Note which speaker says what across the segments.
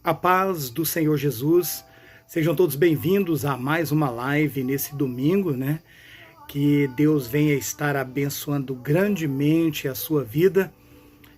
Speaker 1: A paz do Senhor Jesus, sejam todos bem-vindos a mais uma live nesse domingo, né? Que Deus venha estar abençoando grandemente a sua vida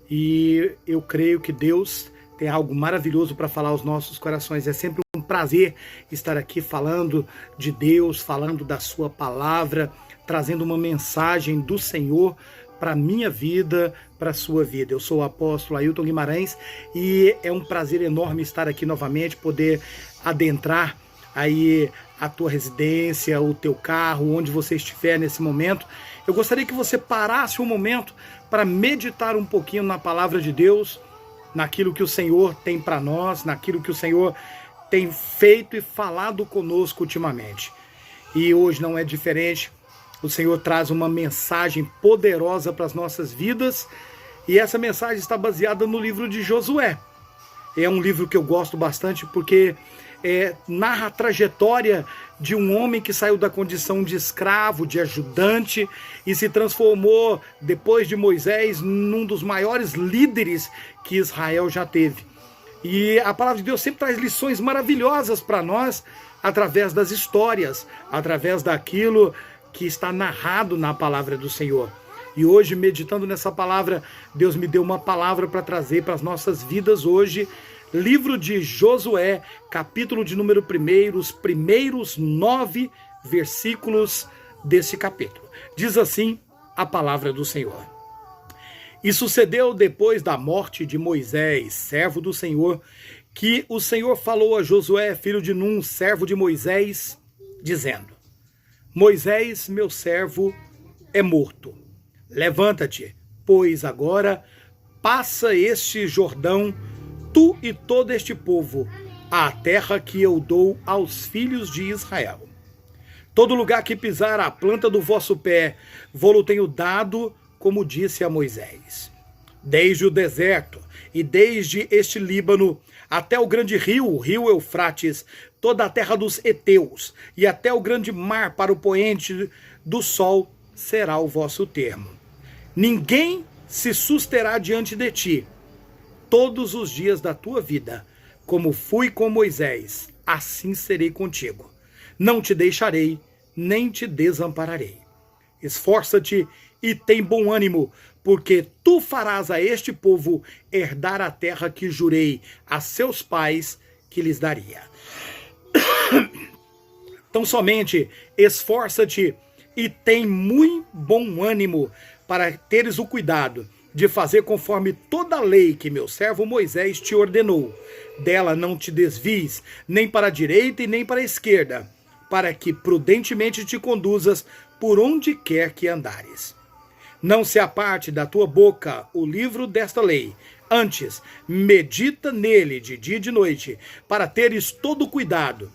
Speaker 1: e eu creio que Deus tem algo maravilhoso para falar aos nossos corações. É sempre um prazer estar aqui falando de Deus, falando da sua palavra, trazendo uma mensagem do Senhor para a minha vida, para a sua vida. Eu sou o apóstolo Ailton Guimarães e é um prazer enorme estar aqui novamente, poder adentrar aí a tua residência, o teu carro, onde você estiver nesse momento. Eu gostaria que você parasse um momento para meditar um pouquinho na palavra de Deus, naquilo que o Senhor tem para nós, naquilo que o Senhor tem feito e falado conosco ultimamente. E hoje não é diferente. O Senhor traz uma mensagem poderosa para as nossas vidas e essa mensagem está baseada no livro de Josué. É um livro que eu gosto bastante porque narra a trajetória de um homem que saiu da condição de escravo, de ajudante e se transformou, depois de Moisés, num dos maiores líderes que Israel já teve. E a palavra de Deus sempre traz lições maravilhosas para nós através das histórias, através daquilo que está narrado na palavra do Senhor. E hoje, meditando nessa palavra, Deus me deu uma palavra para trazer para as nossas vidas hoje. Livro de Josué, capítulo de número 1, os primeiros 9 versículos desse capítulo. Diz assim a palavra do Senhor. E sucedeu depois da morte de Moisés, servo do Senhor, que o Senhor falou a Josué, filho de Num, servo de Moisés, dizendo: Moisés, meu servo, é morto. Levanta-te, pois agora passa este Jordão, tu e todo este povo, à terra que eu dou aos filhos de Israel. Todo lugar que pisar a planta do vosso pé, vou-lo tenho dado, como disse a Moisés. Desde o deserto e desde este Líbano, até o grande rio, o rio Eufrates, toda a terra dos heteus, e até o grande mar para o poente do sol, será o vosso termo. Ninguém se susterá diante de ti, todos os dias da tua vida, como fui com Moisés, assim serei contigo. Não te deixarei, nem te desampararei. Esforça-te e tem bom ânimo, porque tu farás a este povo herdar a terra que jurei a seus pais que lhes daria. Então somente esforça-te e tem muito bom ânimo para teres o cuidado de fazer conforme toda a lei que meu servo Moisés te ordenou. Dela não te desvies, nem para a direita e nem para a esquerda, para que prudentemente te conduzas por onde quer que andares. Não se aparte da tua boca o livro desta lei. Antes, medita nele de dia e de noite, para teres todo o cuidado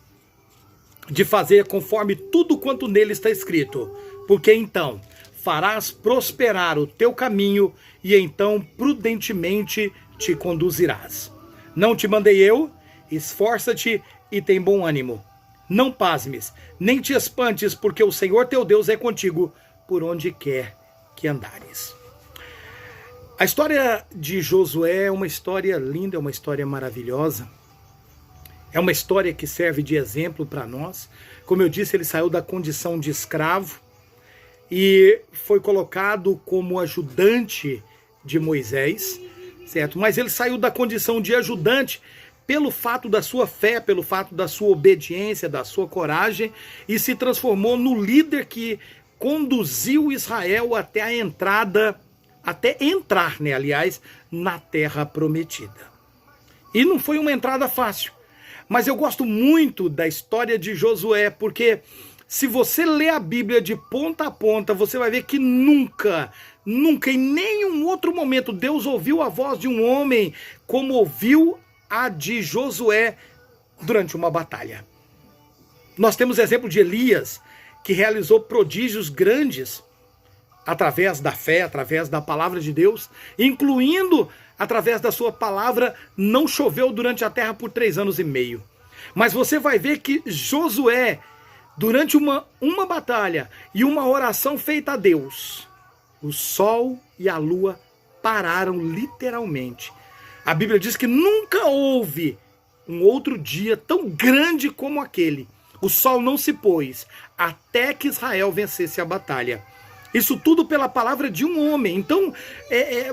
Speaker 1: de fazer conforme tudo quanto nele está escrito, porque então farás prosperar o teu caminho e então prudentemente te conduzirás. Não te mandei eu? Esforça-te e tem bom ânimo. Não pasmes, nem te espantes, porque o Senhor teu Deus é contigo por onde quer que andares. A história de Josué é uma história linda, é uma história maravilhosa. É uma história que serve de exemplo para nós. Como eu disse, ele saiu da condição de escravo e foi colocado como ajudante de Moisés, certo? Mas ele saiu da condição de ajudante pelo fato da sua fé, pelo fato da sua obediência, da sua coragem, e se transformou no líder que conduziu Israel até a entrada, até entrar, né, aliás, na terra prometida. E não foi uma entrada fácil. Mas eu gosto muito da história de Josué, porque se você ler a Bíblia de ponta a ponta, você vai ver que nunca, em nenhum outro momento, Deus ouviu a voz de um homem como ouviu a de Josué durante uma batalha. Nós temos exemplo de Elias, que realizou prodígios grandes através da fé, através da palavra de Deus, incluindo através da sua palavra, não choveu durante a terra por 3 anos e meio. Mas você vai ver que Josué, durante uma batalha e uma oração feita a Deus, o sol e a lua pararam literalmente. A Bíblia diz que nunca houve um outro dia tão grande como aquele. O sol não se pôs até que Israel vencesse a batalha. Isso tudo pela palavra de um homem. Então,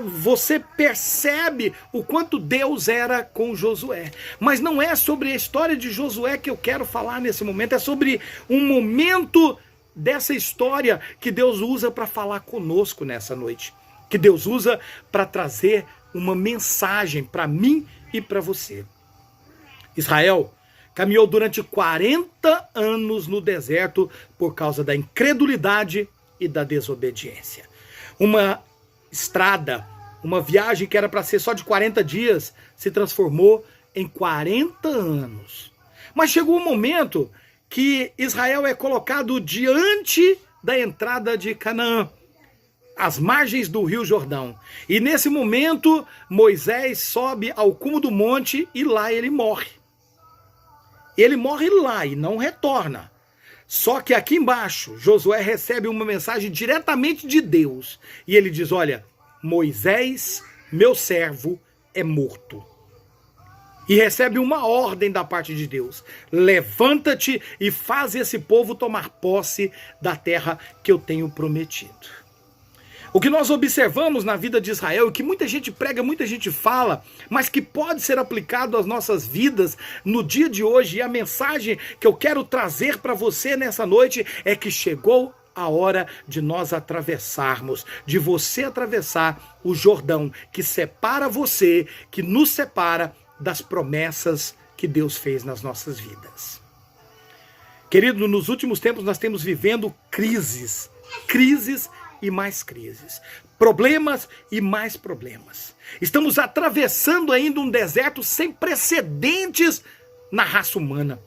Speaker 1: você percebe o quanto Deus era com Josué. Mas não é sobre a história de Josué que eu quero falar nesse momento. É sobre um momento dessa história que Deus usa para falar conosco nessa noite. Que Deus usa para trazer uma mensagem para mim e para você. Israel caminhou durante 40 anos no deserto por causa da incredulidade e da desobediência. Uma estrada, uma viagem que era para ser só de 40 dias, se transformou em 40 anos. Mas chegou um momento que Israel é colocado diante da entrada de Canaã, às margens do Rio Jordão. E nesse momento, Moisés sobe ao cume do monte e lá ele morre. Ele morre lá e não retorna. Só que aqui embaixo, Josué recebe uma mensagem diretamente de Deus. E ele diz, olha, Moisés, meu servo, é morto. E recebe uma ordem da parte de Deus. Levanta-te e faz esse povo tomar posse da terra que eu tenho prometido. O que nós observamos na vida de Israel, que muita gente prega, muita gente fala, mas que pode ser aplicado às nossas vidas no dia de hoje, e a mensagem que eu quero trazer para você nessa noite é que chegou a hora de nós atravessarmos, de você atravessar o Jordão, que separa você, que nos separa das promessas que Deus fez nas nossas vidas. Querido, nos últimos tempos nós temos vivendo crises e mais crises, problemas e mais problemas. Estamos atravessando ainda um deserto sem precedentes na raça humana.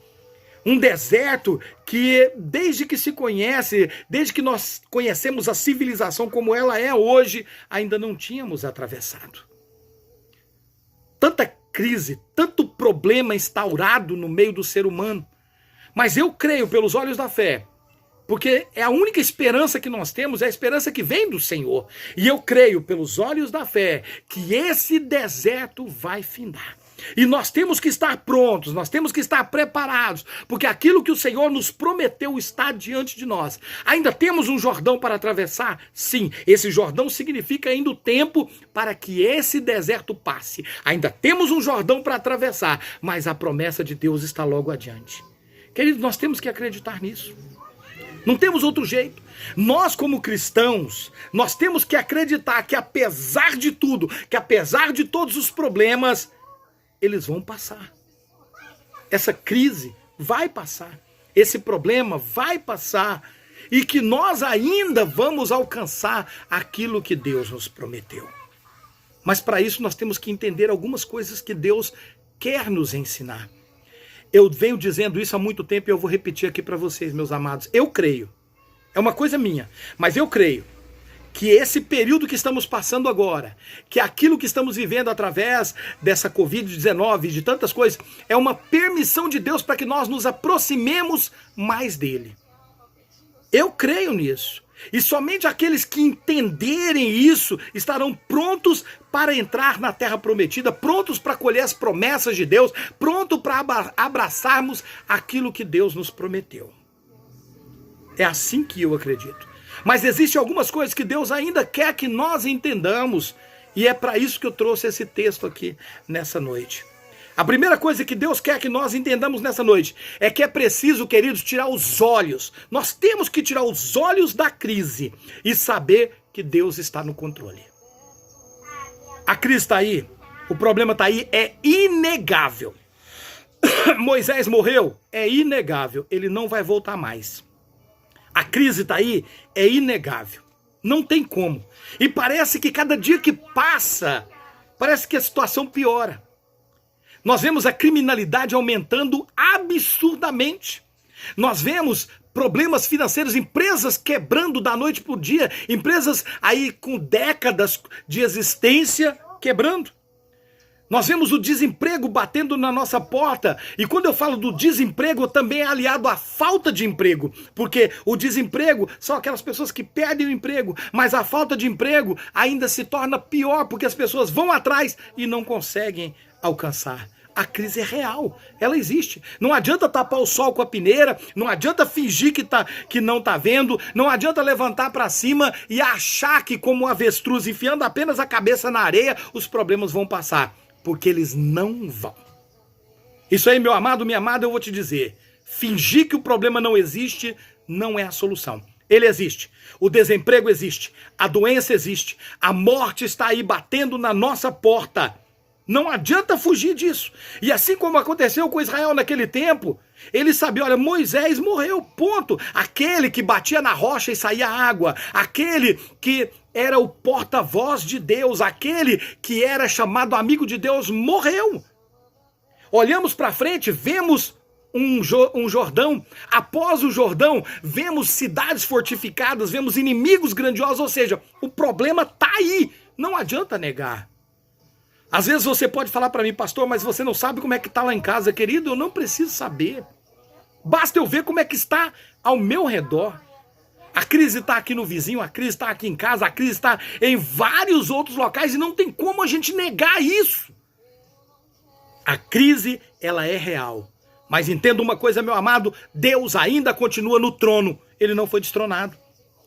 Speaker 1: Um deserto que, desde que se conhece, desde que nós conhecemos a civilização como ela é hoje, ainda não tínhamos atravessado. Tanta crise, tanto problema instaurado no meio do ser humano. Mas eu creio, pelos olhos da fé, porque é a única esperança que nós temos, é a esperança que vem do Senhor. E eu creio, pelos olhos da fé, que esse deserto vai findar. E nós temos que estar prontos, nós temos que estar preparados, porque aquilo que o Senhor nos prometeu está diante de nós. Ainda temos um Jordão para atravessar? Sim, esse Jordão significa ainda o tempo para que esse deserto passe. Ainda temos um Jordão para atravessar, mas a promessa de Deus está logo adiante. Queridos, nós temos que acreditar nisso. Não temos outro jeito. Nós, como cristãos, nós temos que acreditar que apesar de tudo, que apesar de todos os problemas, eles vão passar. Essa crise vai passar. Esse problema vai passar. E que nós ainda vamos alcançar aquilo que Deus nos prometeu. Mas para isso nós temos que entender algumas coisas que Deus quer nos ensinar. Eu venho dizendo isso há muito tempo e eu vou repetir aqui para vocês, meus amados. Eu creio, é uma coisa minha, mas eu creio que esse período que estamos passando agora, que aquilo que estamos vivendo através dessa Covid-19, de tantas coisas, é uma permissão de Deus para que nós nos aproximemos mais dele. Eu creio nisso. E somente aqueles que entenderem isso estarão prontos para entrar na terra prometida, prontos para colher as promessas de Deus, prontos para abraçarmos aquilo que Deus nos prometeu. É assim que eu acredito. Mas existem algumas coisas que Deus ainda quer que nós entendamos, e é para isso que eu trouxe esse texto aqui nessa noite. A primeira coisa que Deus quer que nós entendamos nessa noite é que é preciso, queridos, tirar os olhos. Nós temos que tirar os olhos da crise e saber que Deus está no controle. A crise está aí, o problema está aí, é inegável. Moisés morreu, é inegável, ele não vai voltar mais. A crise está aí, é inegável, não tem como. E parece que cada dia que passa, parece que a situação piora. Nós vemos a criminalidade aumentando absurdamente. Nós vemos problemas financeiros, empresas quebrando da noite para o dia, empresas aí com décadas de existência quebrando. Nós vemos o desemprego batendo na nossa porta. E quando eu falo do desemprego, também é aliado à falta de emprego. Porque o desemprego são aquelas pessoas que perdem o emprego. Mas a falta de emprego ainda se torna pior, porque as pessoas vão atrás e não conseguem alcançar. A crise é real, ela existe. Não adianta tapar o sol com a peneira, não adianta fingir que não está vendo, não adianta levantar para cima e achar que, como um avestruz enfiando apenas a cabeça na areia, os problemas vão passar, porque eles não vão. Isso aí, meu amado, minha amada, eu vou te dizer, fingir que o problema não existe não é a solução. Ele existe, o desemprego existe, a doença existe, a morte está aí batendo na nossa porta. Não adianta fugir disso. E assim como aconteceu com Israel naquele tempo, ele sabia, olha, Moisés morreu, ponto. Aquele que batia na rocha e saía água, aquele que era o porta-voz de Deus, aquele que era chamado amigo de Deus, morreu. Olhamos para frente, vemos um Jordão, após o Jordão, vemos cidades fortificadas, vemos inimigos grandiosos, ou seja, o problema está aí, não adianta negar. Às vezes você pode falar para mim, pastor, mas você não sabe como é que está lá em casa, querido, eu não preciso saber. Basta eu ver como é que está ao meu redor. A crise está aqui no vizinho, a crise está aqui em casa, a crise está em vários outros locais e não tem como a gente negar isso. A crise, ela é real. Mas entenda uma coisa, meu amado, Deus ainda continua no trono. Ele não foi destronado.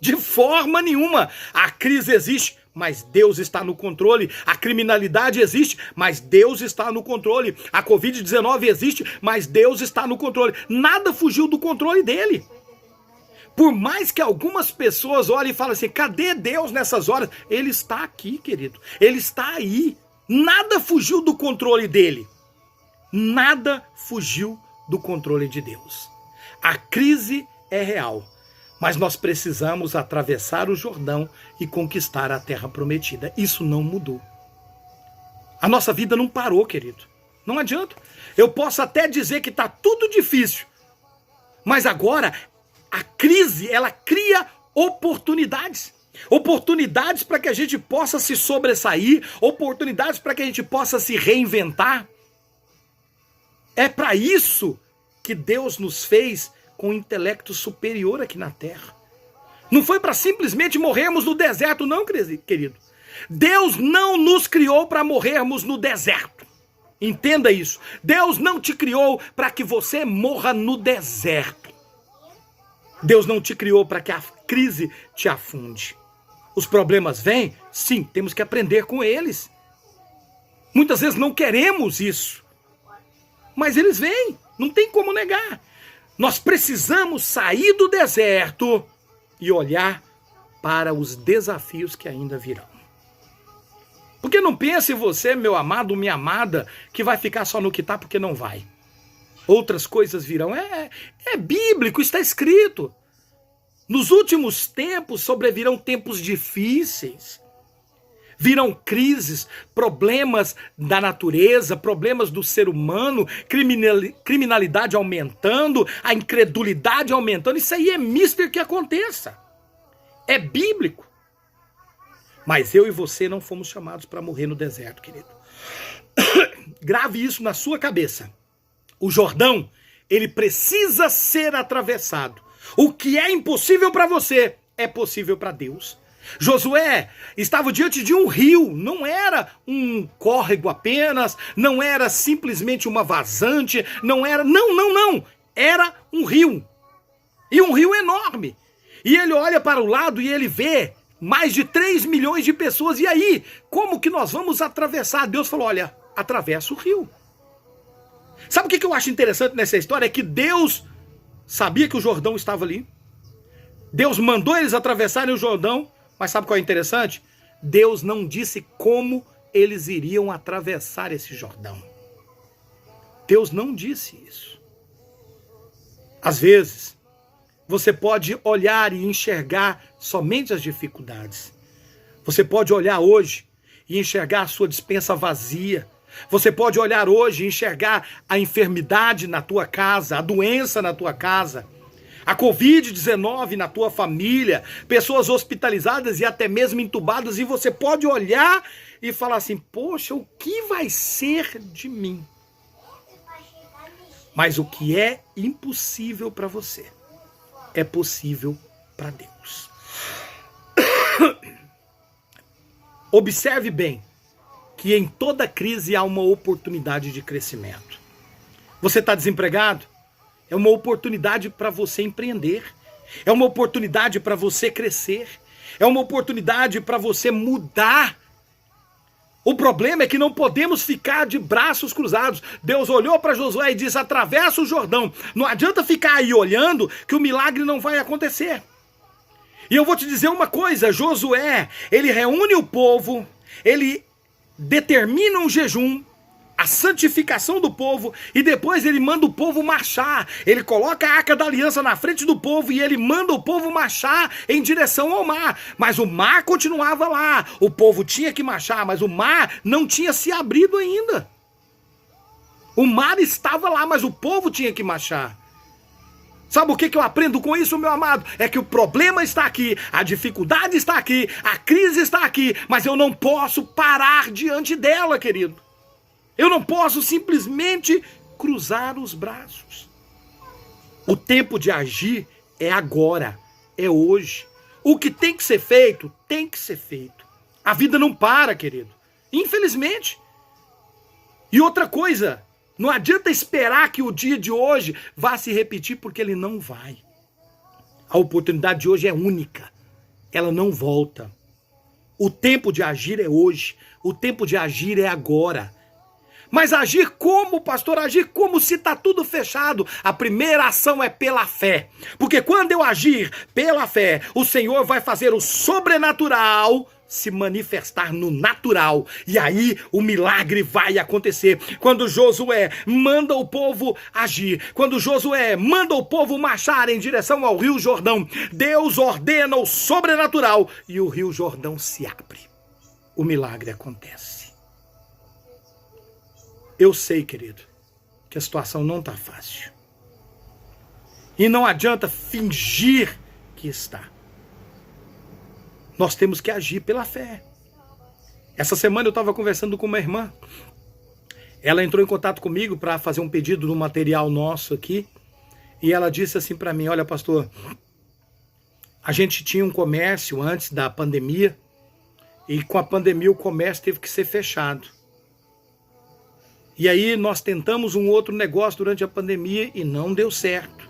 Speaker 1: De forma nenhuma. A crise existe, mas Deus está no controle. A criminalidade existe, mas Deus está no controle. A Covid-19 existe, mas Deus está no controle. Nada fugiu do controle dele. Por mais que algumas pessoas olhem e falem assim, cadê Deus nessas horas? Ele está aqui, querido. Ele está aí. Nada fugiu do controle dele. Nada fugiu do controle de Deus. A crise é real, mas nós precisamos atravessar o Jordão e conquistar a terra prometida. Isso não mudou. A nossa vida não parou, querido. Não adianta. Eu posso até dizer que está tudo difícil, mas agora a crise, ela cria oportunidades. Oportunidades para que a gente possa se sobressair, oportunidades para que a gente possa se reinventar. É para isso que Deus nos fez com um intelecto superior aqui na terra. Não foi para simplesmente morrermos no deserto, não, querido. Deus não nos criou para morrermos no deserto. Entenda isso. Deus não te criou para que você morra no deserto. Deus não te criou para que a crise te afunde. Os problemas vêm? Sim, temos que aprender com eles. Muitas vezes não queremos isso. Mas eles vêm, não tem como negar. Nós precisamos sair do deserto e olhar para os desafios que ainda virão. Porque não pense você, meu amado, minha amada, que vai ficar só no que está, porque não vai. Outras coisas virão. É bíblico, está escrito. Nos últimos tempos sobrevirão tempos difíceis. Virão crises, problemas da natureza, problemas do ser humano, criminalidade aumentando, a incredulidade aumentando. Isso aí é mister que aconteça. É bíblico. Mas eu e você não fomos chamados para morrer no deserto, querido. Grave isso na sua cabeça. O Jordão, ele precisa ser atravessado. O que é impossível para você, é possível para Deus. Josué estava diante de um rio, não era um córrego apenas, não era simplesmente uma vazante, não, era um rio, e um rio enorme, e ele olha para o lado e ele vê mais de 3 milhões de pessoas, e aí, como que nós vamos atravessar? Deus falou, olha, atravessa o rio. Sabe o que eu acho interessante nessa história? É que Deus sabia que o Jordão estava ali, Deus mandou eles atravessarem o Jordão. Mas sabe qual é interessante? Deus não disse como eles iriam atravessar esse Jordão. Deus não disse isso. Às vezes, você pode olhar e enxergar somente as dificuldades. Você pode olhar hoje e enxergar a sua despensa vazia. Você pode olhar hoje e enxergar a enfermidade na tua casa, a doença na tua casa, a Covid-19 na tua família, pessoas hospitalizadas e até mesmo entubadas, e você pode olhar e falar assim, poxa, o que vai ser de mim? Mas o que é impossível para você, é possível para Deus. Observe bem que em toda crise há uma oportunidade de crescimento. Você está desempregado? É uma oportunidade para você empreender. É uma oportunidade para você crescer. É uma oportunidade para você mudar. O problema é que não podemos ficar de braços cruzados. Deus olhou para Josué e disse: atravessa o Jordão. Não adianta ficar aí olhando que o milagre não vai acontecer. E eu vou te dizer uma coisa, Josué, ele reúne o povo, ele determina um jejum, a santificação do povo, e depois ele manda o povo marchar. Ele coloca a Arca da Aliança na frente do povo e ele manda o povo marchar em direção ao mar. Mas o mar continuava lá. O povo tinha que marchar, mas o mar não tinha se abrido ainda. O mar estava lá, mas o povo tinha que marchar. Sabe o que eu aprendo com isso, meu amado? É que o problema está aqui, a dificuldade está aqui, a crise está aqui, mas eu não posso parar diante dela, querido. Eu não posso simplesmente cruzar os braços. O tempo de agir é agora, é hoje. O que tem que ser feito, tem que ser feito. A vida não para, querido. Infelizmente. E outra coisa, não adianta esperar que o dia de hoje vá se repetir, porque ele não vai. A oportunidade de hoje é única. Ela não volta. O tempo de agir é hoje. O tempo de agir é agora. Mas agir como, pastor? Agir como se está tudo fechado? A primeira ação é pela fé. Porque quando eu agir pela fé, o Senhor vai fazer o sobrenatural se manifestar no natural. E aí o milagre vai acontecer. Quando Josué manda o povo agir, quando Josué manda o povo marchar em direção ao Rio Jordão, Deus ordena o sobrenatural e o Rio Jordão se abre. O milagre acontece. Eu sei, querido, que a situação não está fácil. E não adianta fingir que está. Nós temos que agir pela fé. Essa semana eu estava conversando com uma irmã. Ela entrou em contato comigo para fazer um pedido do material nosso aqui. E ela disse assim para mim: olha, pastor, a gente tinha um comércio antes da pandemia. E com a pandemia o comércio teve que ser fechado. E aí nós tentamos um outro negócio durante a pandemia e não deu certo.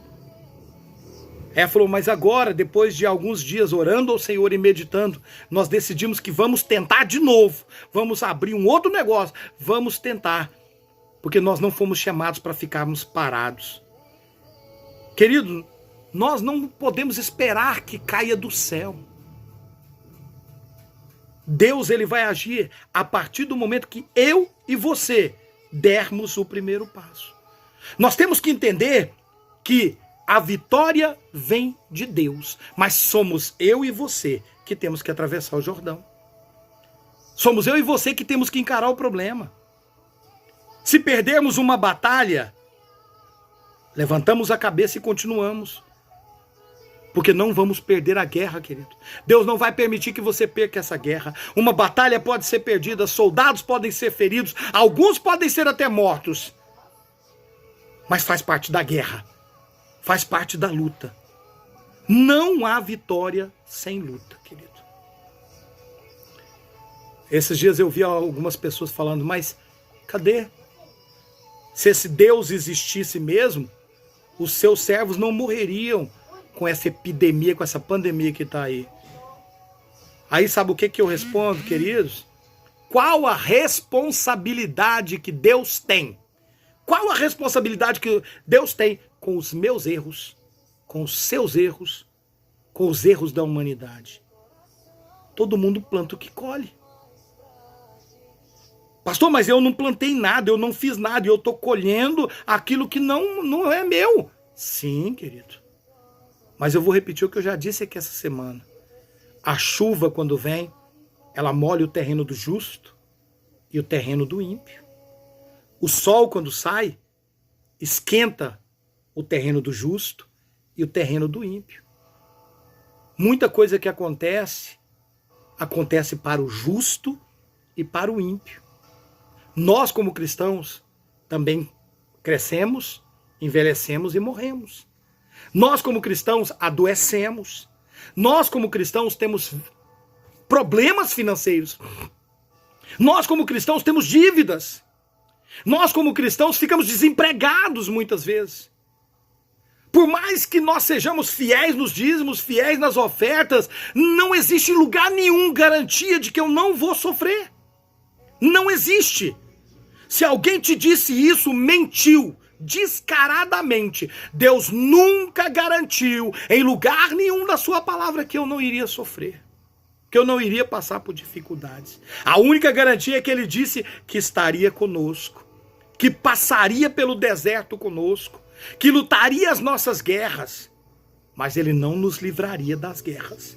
Speaker 1: Ela falou: mas agora, depois de alguns dias orando ao Senhor e meditando, nós decidimos que vamos tentar de novo. Vamos abrir um outro negócio. Vamos tentar. Porque nós não fomos chamados para ficarmos parados. Querido, nós não podemos esperar que caia do céu. Deus, ele vai agir a partir do momento que eu e você dermos o primeiro passo. Nós temos que entender que a vitória vem de Deus, mas somos eu e você que temos que atravessar o Jordão. Somos eu e você que temos que encarar o problema. Se perdermos uma batalha, levantamos a cabeça e continuamos. Porque não vamos perder a guerra, querido. Deus não vai permitir que você perca essa guerra. Uma batalha pode ser perdida, soldados podem ser feridos, alguns podem ser até mortos. Mas faz parte da guerra. Faz parte da luta. Não há vitória sem luta, querido. Esses dias eu vi algumas pessoas falando: mas cadê? Se esse Deus existisse mesmo, os seus servos não morreriam com essa epidemia, com essa pandemia que está aí. Aí sabe o que eu respondo, queridos? Qual a responsabilidade que Deus tem? Qual a responsabilidade que Deus tem com os meus erros, com os seus erros, com os erros da humanidade? Todo mundo planta o que colhe. Pastor, mas eu não plantei nada, eu não fiz nada, e eu estou colhendo aquilo que não é meu. Sim, querido. Mas eu vou repetir o que eu já disse aqui essa semana. A chuva, quando vem, ela molha o terreno do justo e o terreno do ímpio. O sol, quando sai, esquenta o terreno do justo e o terreno do ímpio. Muita coisa que acontece para o justo e para o ímpio. Nós, como cristãos, também crescemos, envelhecemos e morremos. Nós, como cristãos, adoecemos. Nós, como cristãos, temos problemas financeiros. Nós, como cristãos, temos dívidas. Nós, como cristãos, ficamos desempregados muitas vezes. Por mais que nós sejamos fiéis nos dízimos, fiéis nas ofertas, não existe em lugar nenhum garantia de que eu não vou sofrer. Não existe. Se alguém te disse isso, mentiu descaradamente. Deus nunca garantiu em lugar nenhum da sua palavra que eu não iria sofrer, que eu não iria passar por dificuldades. A única garantia é que ele disse que estaria conosco, que passaria pelo deserto conosco, que lutaria as nossas guerras, mas ele não nos livraria das guerras.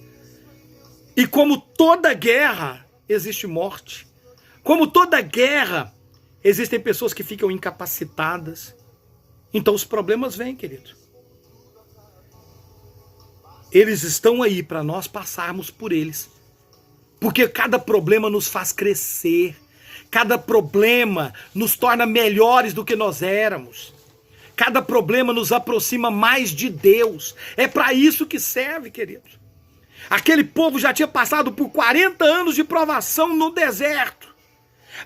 Speaker 1: E como toda guerra, existe morte. Como toda guerra, existem pessoas que ficam incapacitadas. Então os problemas vêm, querido. Eles estão aí para nós passarmos por eles. Porque cada problema nos faz crescer. Cada problema nos torna melhores do que nós éramos. Cada problema nos aproxima mais de Deus. É para isso que serve, querido. Aquele povo já tinha passado por 40 anos de provação no deserto.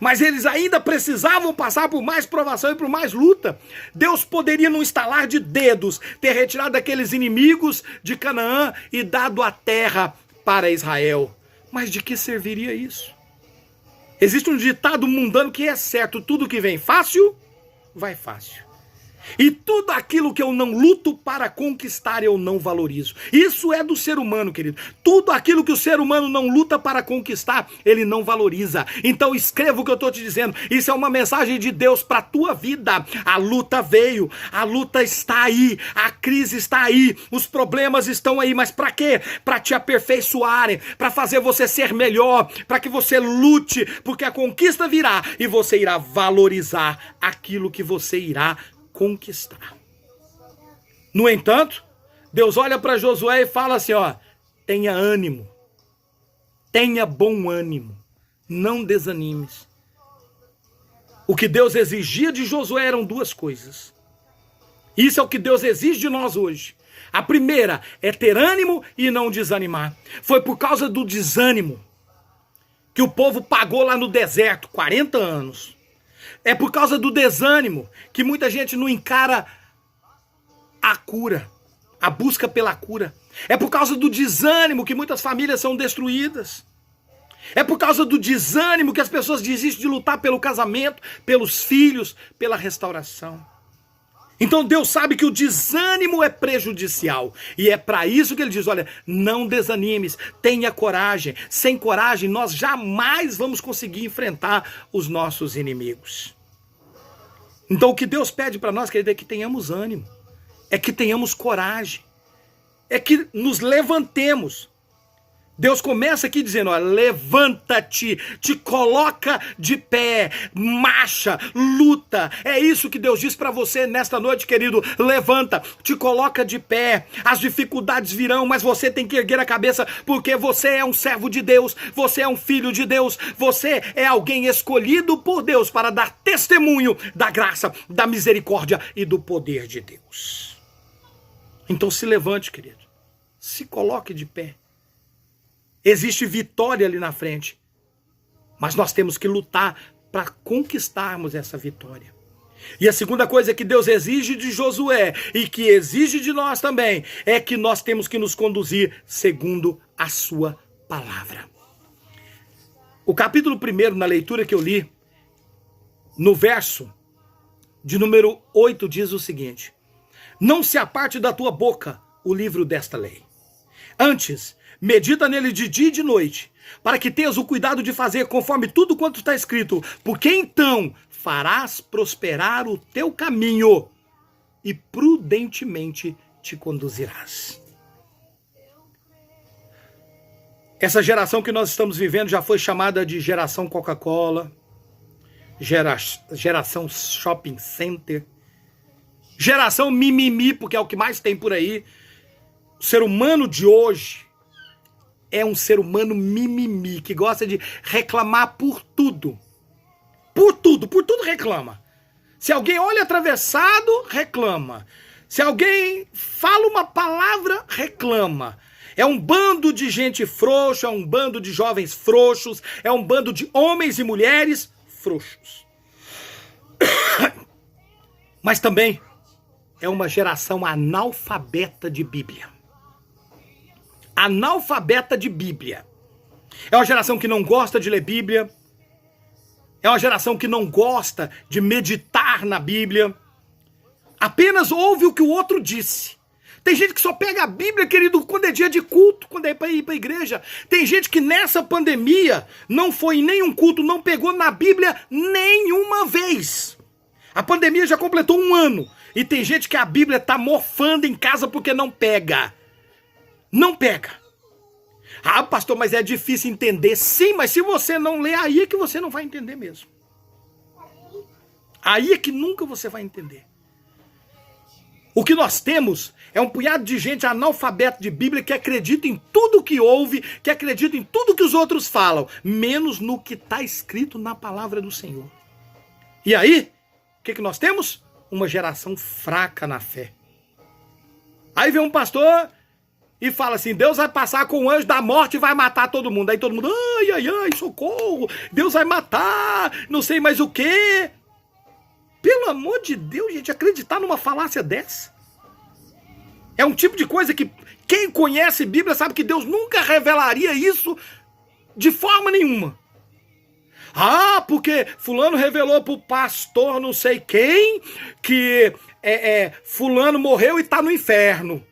Speaker 1: Mas eles ainda precisavam passar por mais provação e por mais luta. Deus poderia, num estalar de dedos, ter retirado aqueles inimigos de Canaã e dado a terra para Israel. Mas de que serviria isso? Existe um ditado mundano que é certo: tudo que vem fácil, vai fácil. E tudo aquilo que eu não luto para conquistar, eu não valorizo. Isso é do ser humano, querido. Tudo aquilo que o ser humano não luta para conquistar, ele não valoriza. Então escreva o que eu estou te dizendo. Isso é uma mensagem de Deus para a tua vida. A luta veio, a luta está aí, a crise está aí, os problemas estão aí. Mas para quê? Para te aperfeiçoarem, para fazer você ser melhor, para que você lute, porque a conquista virá e você irá valorizar aquilo que você irá conquistar. No entanto, Deus olha para Josué e fala assim, ó: tenha ânimo, tenha bom ânimo, não desanimes. O que Deus exigia de Josué eram duas coisas. Isso é o que Deus exige de nós hoje. A primeira é ter ânimo e não desanimar. Foi por causa do desânimo que o povo pagou lá no deserto 40 anos. É por causa do desânimo que muita gente não encara a cura, a busca pela cura. É por causa do desânimo que muitas famílias são destruídas. É por causa do desânimo que as pessoas desistem de lutar pelo casamento, pelos filhos, pela restauração. Então Deus sabe que o desânimo é prejudicial. E é para isso que ele diz, olha, não desanimes, tenha coragem. Sem coragem nós jamais vamos conseguir enfrentar os nossos inimigos. Então o que Deus pede para nós, querido, é que tenhamos ânimo. É que tenhamos coragem. É que nos levantemos. Deus começa aqui dizendo, ó, levanta-te, te coloca de pé, marcha, luta. É isso que Deus diz para você nesta noite, querido. Levanta, te coloca de pé. As dificuldades virão, mas você tem que erguer a cabeça, porque você é um servo de Deus, você é um filho de Deus, você é alguém escolhido por Deus para dar testemunho da graça, da misericórdia e do poder de Deus. Então se levante, querido. Se coloque de pé. Existe vitória ali na frente, mas nós temos que lutar para conquistarmos essa vitória. E a segunda coisa que Deus exige de Josué e que exige de nós também é que nós temos que nos conduzir segundo a sua palavra. O capítulo 1, na leitura que eu li, no verso de número 8, diz o seguinte: não se aparte da tua boca o livro desta lei. Antes, medita nele de dia e de noite, para que tenhas o cuidado de fazer conforme tudo quanto está escrito, porque então farás prosperar o teu caminho e prudentemente te conduzirás. Essa geração que nós estamos vivendo já foi chamada de geração Coca-Cola, geração shopping center, geração mimimi, porque é o que mais tem por aí. O ser humano de hoje é um ser humano mimimi, que gosta de reclamar por tudo. Por tudo reclama. Se alguém olha atravessado, reclama. Se alguém fala uma palavra, reclama. É um bando de gente frouxa, é um bando de jovens frouxos, é um bando de homens e mulheres frouxos. Mas também é uma geração analfabeta de Bíblia. Analfabeta de Bíblia. É uma geração que não gosta de ler Bíblia. É uma geração que não gosta de meditar na Bíblia. Apenas ouve o que o outro disse. Tem gente que só pega a Bíblia, querido, quando é dia de culto, quando é para ir para a igreja. Tem gente que nessa pandemia não foi em nenhum culto, não pegou na Bíblia nenhuma vez. A pandemia já completou 1 ano. E tem gente que a Bíblia está morfando em casa porque não pega. Não pega. Ah, pastor, mas é difícil entender. Sim, mas se você não ler, aí é que você não vai entender mesmo. Aí é que nunca você vai entender. O que nós temos é um punhado de gente analfabeto de Bíblia que acredita em tudo que ouve, que acredita em tudo que os outros falam, menos no que está escrito na palavra do Senhor. E aí, o que nós temos? Uma geração fraca na fé. Aí vem um pastor e fala assim, Deus vai passar com o anjo da morte e vai matar todo mundo. Aí todo mundo, ai, ai, ai, socorro, Deus vai matar, não sei mais o quê. Pelo amor de Deus, gente, acreditar numa falácia dessa? É um tipo de coisa que quem conhece Bíblia sabe que Deus nunca revelaria isso de forma nenhuma. Ah, porque fulano revelou pro pastor não sei quem que fulano morreu e está no inferno.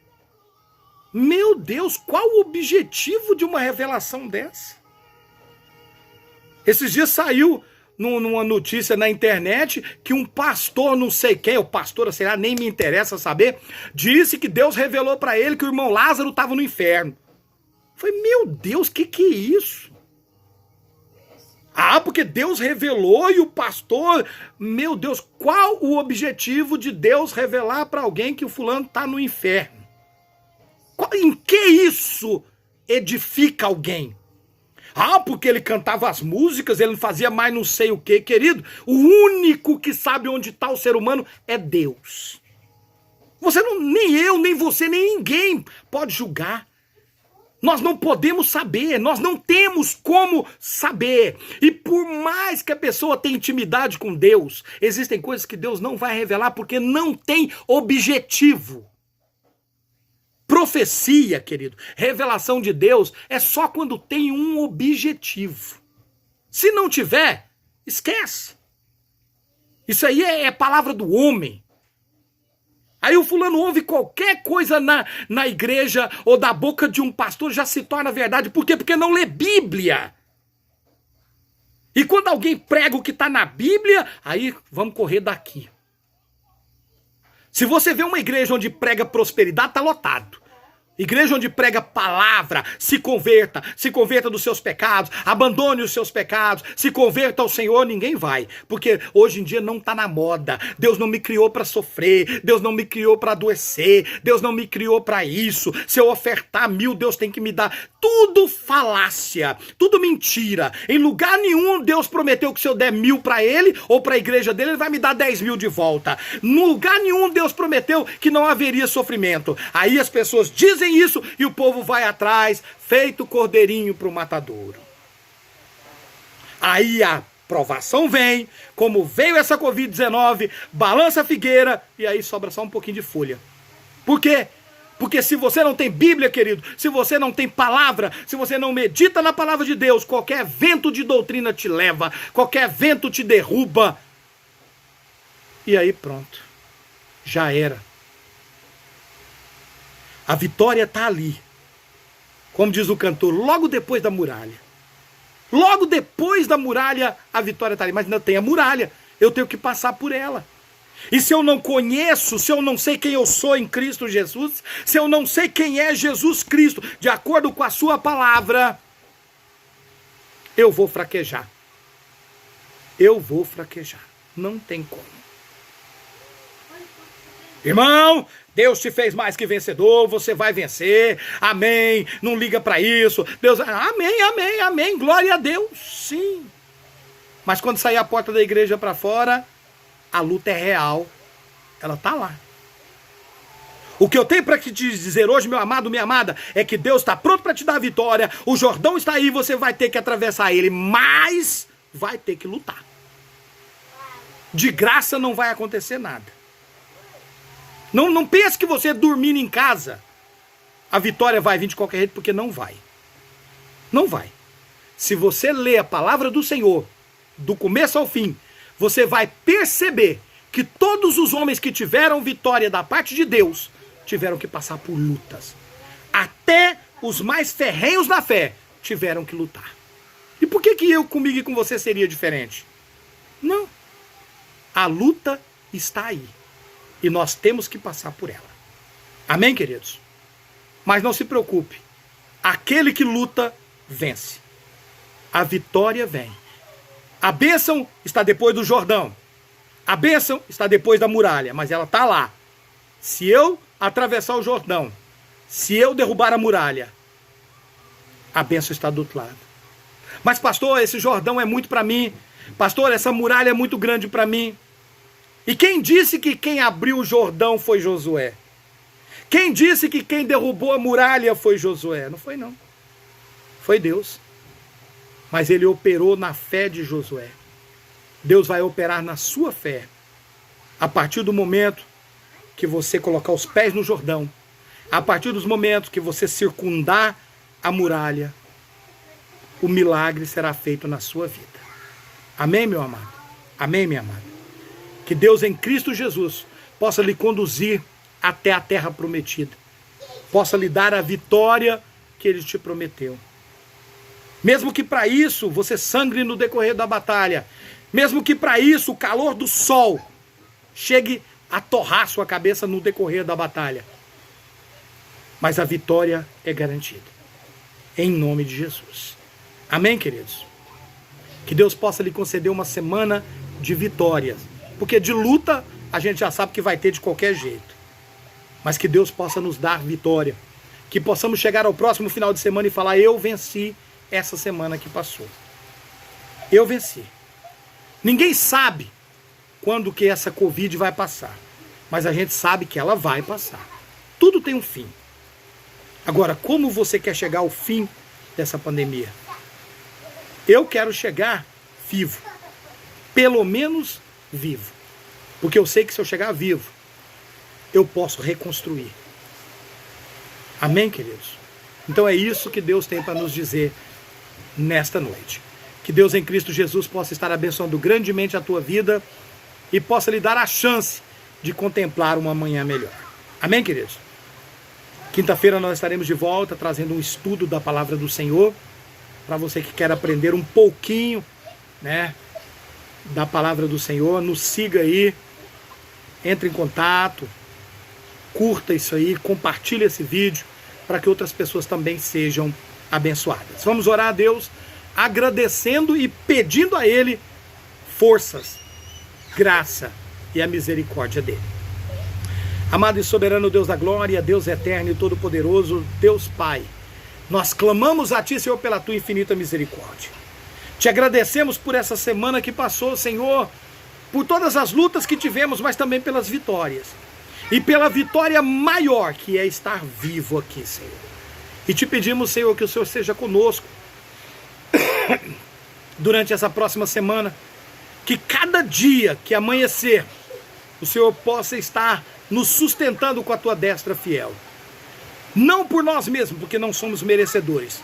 Speaker 1: Meu Deus, qual o objetivo de uma revelação dessa? Esses dias saiu numa notícia na internet que um pastor, não sei quem, o pastor, sei lá, nem me interessa saber, disse que Deus revelou para ele que o irmão Lázaro estava no inferno. Foi, meu Deus, que é isso? Ah, porque Deus revelou e o pastor, meu Deus, qual o objetivo de Deus revelar para alguém que o fulano está no inferno? Em que isso edifica alguém? Ah, porque ele cantava as músicas, ele não fazia mais não sei o quê, querido. O único que sabe onde está o ser humano é Deus. Você não, nem eu, nem você, nem ninguém pode julgar. Nós não podemos saber, nós não temos como saber. E por mais que a pessoa tenha intimidade com Deus, existem coisas que Deus não vai revelar porque não tem objetivo. Profecia, querido, revelação de Deus é só quando tem um objetivo. Se não tiver, esquece. Isso aí é palavra do homem. Aí o fulano ouve qualquer coisa na igreja ou da boca de um pastor, já se torna verdade. Por quê? Porque não lê Bíblia. E quando alguém prega o que está na Bíblia, aí vamos correr daqui. Se você vê uma igreja onde prega prosperidade, está lotado. Igreja onde prega palavra, se converta dos seus pecados, abandone os seus pecados, se converta ao Senhor, ninguém vai. Porque hoje em dia não está na moda. Deus não me criou para sofrer, Deus não me criou para adoecer, Deus não me criou para isso. Se eu ofertar 1000, Deus tem que me dar. Tudo falácia, tudo mentira. Em lugar nenhum Deus prometeu que se eu der 1000 para ele ou para a igreja dele, ele vai me dar 10.000 de volta. No lugar nenhum Deus prometeu que não haveria sofrimento. Aí as pessoas dizem isso e o povo vai atrás, feito cordeirinho para o matadouro. Aí a provação vem, como veio essa Covid-19, balança a figueira e aí sobra só um pouquinho de folha. Por quê? Porque se você não tem Bíblia, querido, se você não tem palavra, se você não medita na palavra de Deus, qualquer vento de doutrina te leva, qualquer vento te derruba. E aí pronto, já era. A vitória está ali. Como diz o cantor, logo depois da muralha. Logo depois da muralha, a vitória está ali. Mas não tem a muralha, eu tenho que passar por ela. E se eu não conheço, se eu não sei quem eu sou em Cristo Jesus, se eu não sei quem é Jesus Cristo, de acordo com a sua palavra, eu vou fraquejar. Eu vou fraquejar. Não tem como. Irmão, Deus te fez mais que vencedor, você vai vencer, amém, não liga para isso, Deus, amém, amém, amém, glória a Deus, sim. Mas quando sair a porta da igreja para fora, a luta é real, ela tá lá. O que eu tenho para te dizer hoje, meu amado, minha amada, é que Deus está pronto para te dar a vitória. O Jordão está aí, você vai ter que atravessar ele, mas vai ter que lutar. De graça não vai acontecer nada. Não pense que você dormindo em casa, a vitória vai vir de qualquer jeito, porque não vai. Não vai. Se você ler a palavra do Senhor, do começo ao fim, você vai perceber que todos os homens que tiveram vitória da parte de Deus tiveram que passar por lutas. Até os mais ferrenhos na fé tiveram que lutar. E por que eu comigo e com você seria diferente? Não. A luta está aí. E nós temos que passar por ela. Amém, queridos? Mas não se preocupe. Aquele que luta, vence. A vitória vem. A bênção está depois do Jordão. A bênção está depois da muralha, mas ela está lá. Se eu atravessar o Jordão, se eu derrubar a muralha, a bênção está do outro lado. Mas pastor, esse Jordão é muito para mim. Pastor, essa muralha é muito grande para mim. E quem disse que quem abriu o Jordão foi Josué? Quem disse que quem derrubou a muralha foi Josué? Não foi não. Foi Deus. Mas ele operou na fé de Josué. Deus vai operar na sua fé. A partir do momento que você colocar os pés no Jordão, a partir dos momentos que você circundar a muralha, o milagre será feito na sua vida. Amém, meu amado? Amém, minha amada? Que Deus em Cristo Jesus possa lhe conduzir até a terra prometida. Possa lhe dar a vitória que Ele te prometeu. Mesmo que para isso você sangre no decorrer da batalha. Mesmo que para isso o calor do sol chegue a torrar sua cabeça no decorrer da batalha. Mas a vitória é garantida. Em nome de Jesus. Amém, queridos? Que Deus possa lhe conceder uma semana de vitórias. Porque de luta a gente já sabe que vai ter de qualquer jeito. Mas que Deus possa nos dar vitória. Que possamos chegar ao próximo final de semana e falar: eu venci essa semana que passou. Eu venci. Ninguém sabe quando que essa Covid vai passar. Mas a gente sabe que ela vai passar. Tudo tem um fim. Agora, como você quer chegar ao fim dessa pandemia? Eu quero chegar vivo. Pelo menos vivo. Porque eu sei que se eu chegar vivo, eu posso reconstruir. Amém, queridos? Então é isso que Deus tem para nos dizer nesta noite. Que Deus em Cristo Jesus possa estar abençoando grandemente a tua vida e possa lhe dar a chance de contemplar uma manhã melhor. Amém, queridos? Quinta-feira nós estaremos de volta trazendo um estudo da palavra do Senhor para você que quer aprender um pouquinho, né, da palavra do Senhor. Nos siga aí, entre em contato, curta isso aí, compartilhe esse vídeo para que outras pessoas também sejam abençoadas. Vamos orar a Deus agradecendo e pedindo a Ele forças, graça e a misericórdia dEle. Amado e soberano Deus da glória, Deus eterno e todo-poderoso, Deus Pai, nós clamamos a Ti, Senhor, pela Tua infinita misericórdia. Te agradecemos por essa semana que passou, Senhor, por todas as lutas que tivemos, mas também pelas vitórias. E pela vitória maior, que é estar vivo aqui, Senhor. E te pedimos, Senhor, que o Senhor seja conosco durante essa próxima semana. Que cada dia que amanhecer, o Senhor possa estar nos sustentando com a Tua destra fiel. Não por nós mesmos, porque não somos merecedores,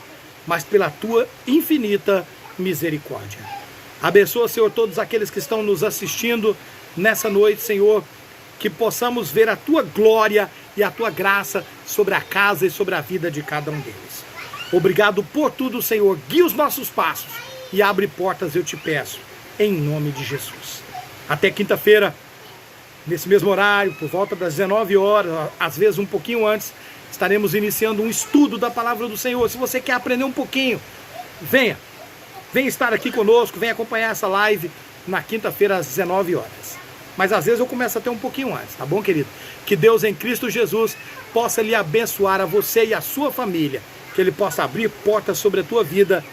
Speaker 1: mas pela Tua infinita misericórdia. Abençoa, Senhor, todos aqueles que estão nos assistindo nessa noite, Senhor, que possamos ver a Tua glória e a Tua graça sobre a casa e sobre a vida de cada um deles. Obrigado por tudo, Senhor. Guia os nossos passos e abre portas, eu te peço, em nome de Jesus. Até quinta-feira, nesse mesmo horário, por volta das 19 horas, às vezes um pouquinho antes, estaremos iniciando um estudo da palavra do Senhor. Se você quer aprender um pouquinho, venha estar aqui conosco, venha acompanhar essa live na quinta-feira às 19 horas. Mas às vezes eu começo até um pouquinho antes, tá bom, querido? Que Deus em Cristo Jesus possa lhe abençoar a você e a sua família, que Ele possa abrir portas sobre a tua vida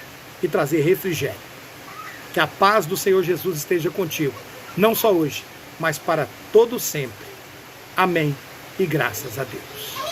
Speaker 1: e trazer refrigério. Que a paz do Senhor Jesus esteja contigo, não só hoje, mas para todo sempre. Amém e graças a Deus.